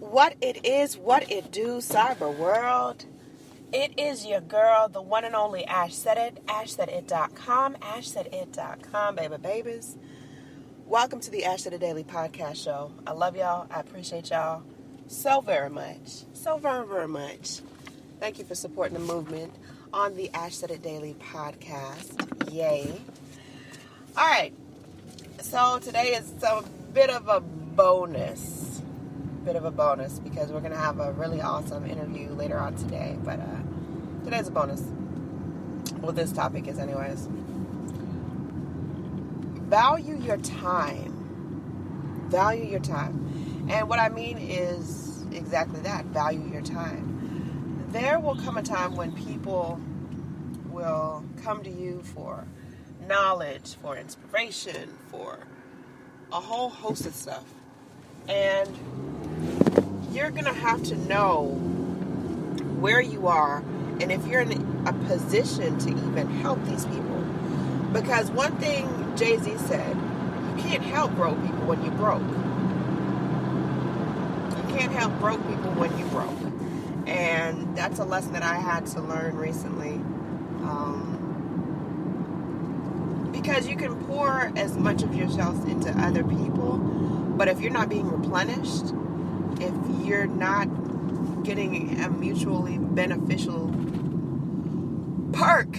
What it is, what it do, cyber world. It is your girl, the one and only Ash Said It, ashsaidit.com, ashsaidit.com, babies. Welcome to the Ash Said It Daily Podcast Show. I love y'all. I appreciate y'all so very much. So very, very much. Thank you for supporting the movement on the Ash Said It Daily Podcast. Yay. All right. So today is a bit of a bonus because we're going to have a really awesome interview later on today. But today's a bonus. Well, this topic is anyways. Value your time. Value your time. And what I mean is exactly that. Value your time. There will come a time when people will come to you for knowledge, for inspiration, for a whole host of stuff. And you're going to have to know where you are and if you're in a position to even help these people. Because one thing Jay-Z said, you can't help broke people when you're broke. You can't help broke people when you're broke. And that's a lesson that I had to learn recently. Because you can pour as much of yourself into other people, but if you're not being replenished, if you're not getting a mutually beneficial perk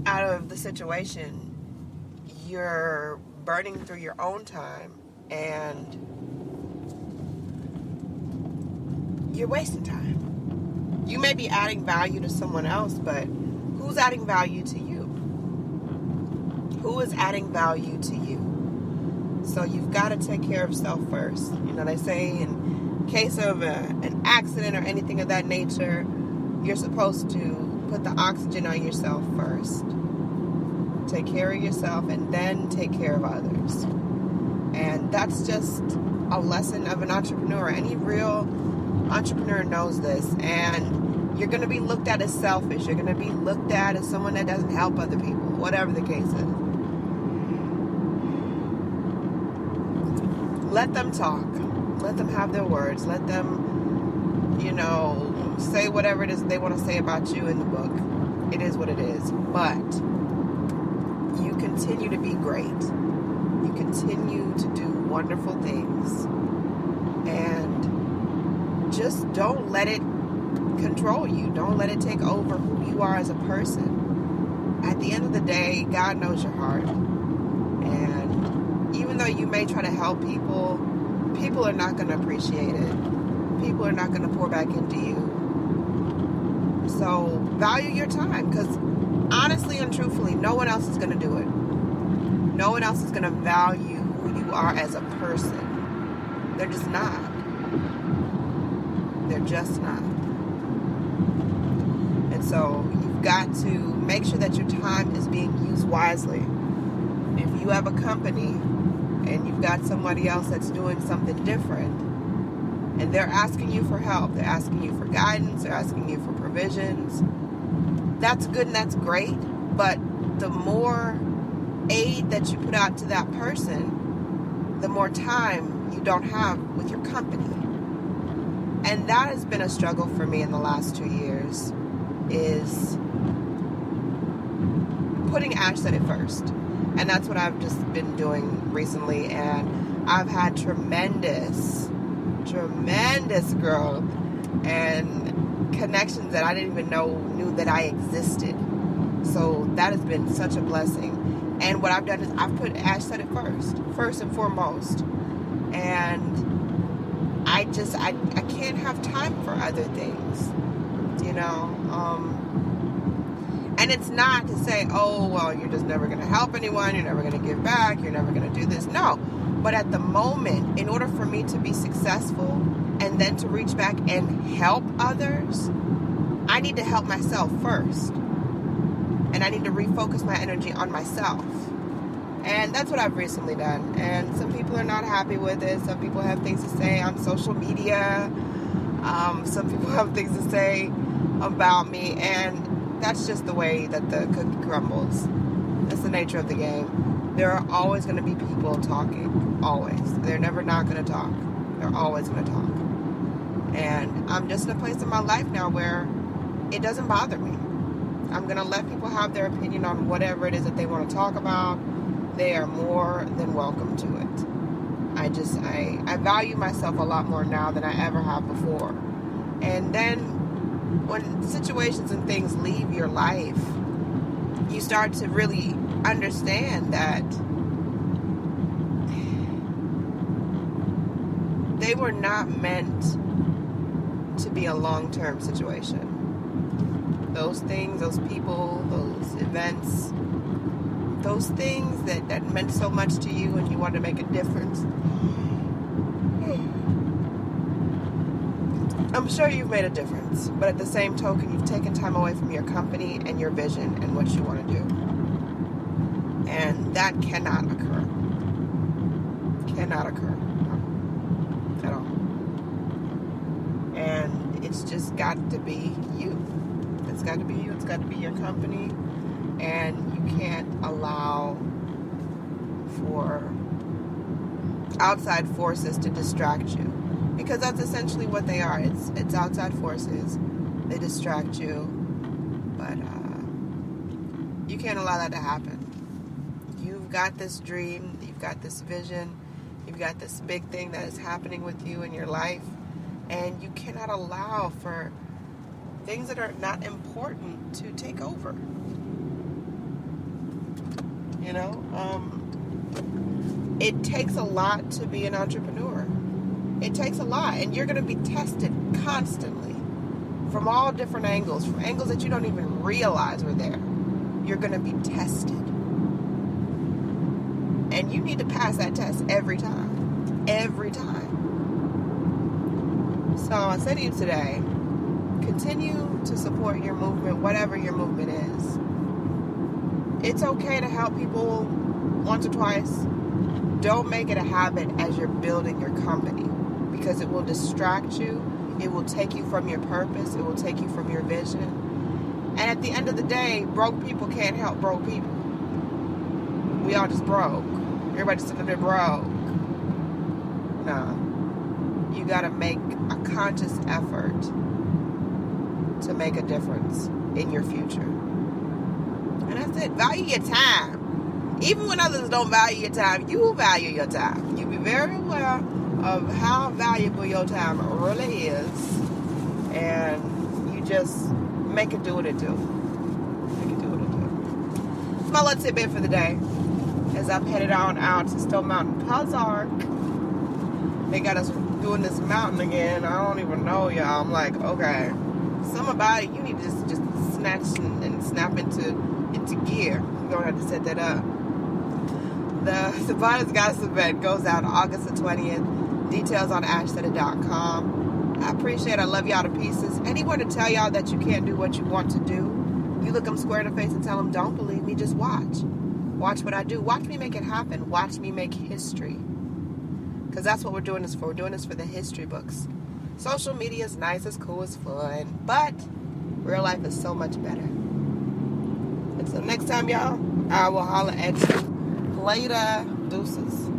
out of the situation, you're burning through your own time and you're wasting time. You may be adding value to someone else, but who's adding value to you? Who is adding value to you? So you've got to take care of self first. You know, they say in case of an accident or anything of that nature, you're supposed to put the oxygen on yourself first. Take care of yourself and then take care of others. And that's just a lesson of an entrepreneur. Any real entrepreneur knows this. And you're going to be looked at as selfish. You're going to be looked at as someone that doesn't help other people, whatever the case is. Let them talk. Let them have their words. Let them, say whatever it is they want to say about you in the book. It is what it is. But you continue to be great. You continue to do wonderful things. And just don't let it control you. Don't let it take over who you are as a person. At the end of the day, God knows your heart. And even though you may try to help people, people are not going to appreciate it. People are not going to pour back into you. So value your time, because honestly and truthfully, no one else is going to do it. No one else is going to value who you are as a person. They're just not. They're just not. And so you've got to make sure that your time is being used wisely. If you have a company and you've got somebody else that's doing something different, and they're asking you for help, they're asking you for guidance, they're asking you for provisions, that's good and that's great, but the more aid that you put out to that person, the more time you don't have with your company. And that has been a struggle for me in the last 2 years, is putting Ash Said It first. And that's what I've just been doing recently. And I've had tremendous growth and connections that I didn't even knew that I existed. So that has been such a blessing. And what I've done is I've put Ash Said It first and foremost. And I can't have time for other things, And it's not to say, oh, well, you're just never going to help anyone. You're never going to give back. You're never going to do this. No. But at the moment, in order for me to be successful and then to reach back and help others, I need to help myself first. And I need to refocus my energy on myself. And that's what I've recently done. And some people are not happy with it. Some people have things to say on social media. Some people have things to say about me. And that's just the way that the cookie crumbles. That's the nature of the game. There are always going to be people talking. Always. They're never not going to talk. They're they're always going to talk. And I'm just in a place in my life now where it doesn't bother me. I'm going to let people have their opinion on whatever it is that they want to talk about. They are more than welcome to it. I value myself a lot more now than I ever have before. And then when situations and things leave your life, you start to really understand that they were not meant to be a long-term situation. Those things, those people, those events, those things that meant so much to you and you wanted to make a difference. I'm sure you've made a difference, but at the same token, you've taken time away from your company and your vision and what you want to do. And that cannot occur. Cannot occur. At all. And it's just got to be you. It's got to be you. It's got to be your company. And you can't allow for outside forces to distract you. Because that's essentially what they are. It's outside forces. They distract you. But you can't allow that to happen. You've got this dream. You've got this vision. You've got this big thing that is happening with you in your life. And you cannot allow for things that are not important to take over. You know? It takes a lot to be an entrepreneur. It takes a lot, and you're going to be tested constantly from all different angles, from angles that you don't even realize are there. You're going to be tested. And you need to pass that test every time. Every time. So I say to you today, continue to support your movement, whatever your movement is. It's okay to help people once or twice. Don't make it a habit as you're building your company. Because it will distract you. It will take you from your purpose. It will take you from your vision. And at the end of the day, broke people can't help broke people. We all just broke. Everybody's sitting there broke. No. You got to make a conscious effort to make a difference in your future. And that's it. Value your time. Even when others don't value your time, you will value your time. You be very aware of how valuable your time really is, and you just make it do what it do. Make it do what it do. It's my little tidbit for the day as I'm headed on out to Stone Mountain Ozark. They got us doing this mountain again. I don't even know, y'all. I'm like, okay, something about it, you need to just snatch and snap into gear. You're gonna have to set that up. The Savannah's Goddess event goes out August the 20th. Details on ashsetta.com. I appreciate it. I love y'all to pieces. Anyone to tell y'all that you can't do what you want to do, you look them square in the face and tell them, don't believe me, just watch. Watch what I do. Watch me make it happen. Watch me make history. Because that's what we're doing this for. We're doing this for the history books. Social media is nice, it's cool, it's fun, but real life is so much better. Until next time, y'all, I will holler at you later. Deuces.